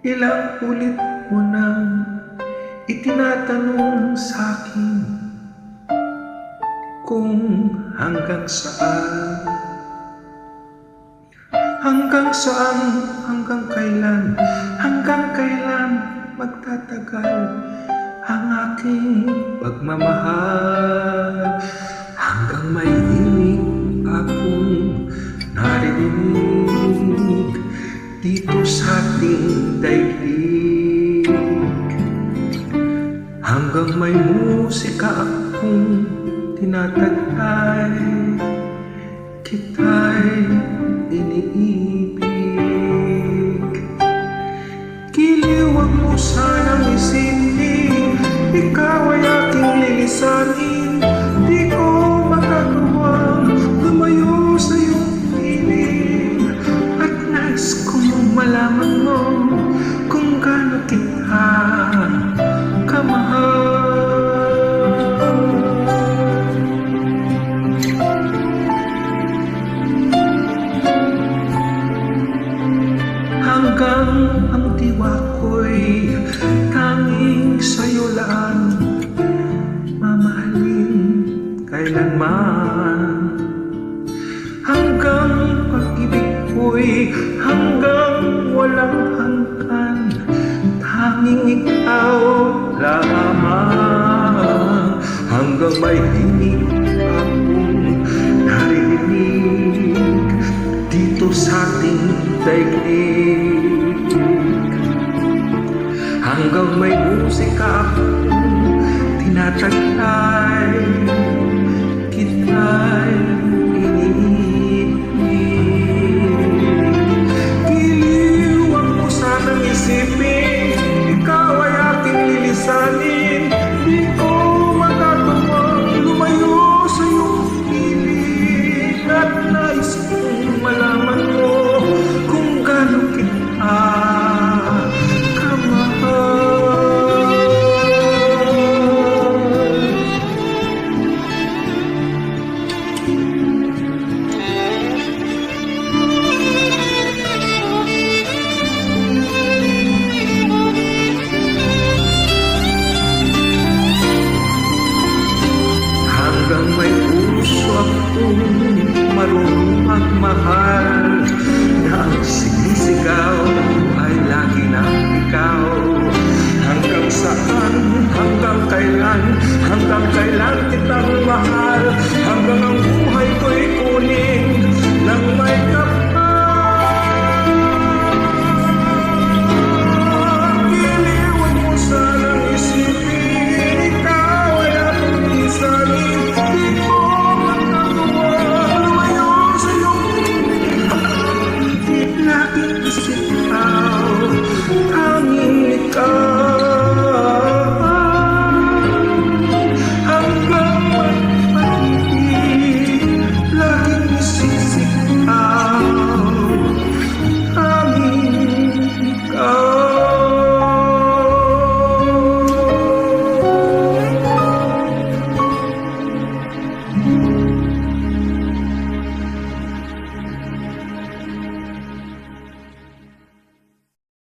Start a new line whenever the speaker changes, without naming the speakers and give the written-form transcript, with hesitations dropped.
Ilang ulit mo nang itinatanong sa'kin kung hanggang saan, hanggang kailan magtatagal ang aking pagmamahal. Hanggang may himig akong naririnig dito sa ating daigdig. Hanggang may musika akong tinatagtay, kita'y iniibig. Giliw, wag mo sanang isipin, ikaw ay aking lilisanin. Di ko magagawang lumayo sa iyong piling, at nais kong malaman mo kung gaano kita kamahal. Hanggang ang diwa ko'y tanging sa'yo lang mamahalin kailanman. Hanggang pag-ibig ko'y hanggang walang hanggan, tanging ikaw lamang. Hanggang may himig akong naririnig dito sa ating daigdig. Hanggang may musika akong tinatagtay, kita'y iniibig. Giliw, wag mo sanang isipin, ikaw ay aking lilisanin. Di ko magagawang lumayo sa iyong piling, at nais kong malaman mo kung gaano kita hanggang may puso akong marunong magmahal, na ang sinisigaw ay lagi na ikaw. Hanggang saan, hanggang kailan kitang mahal.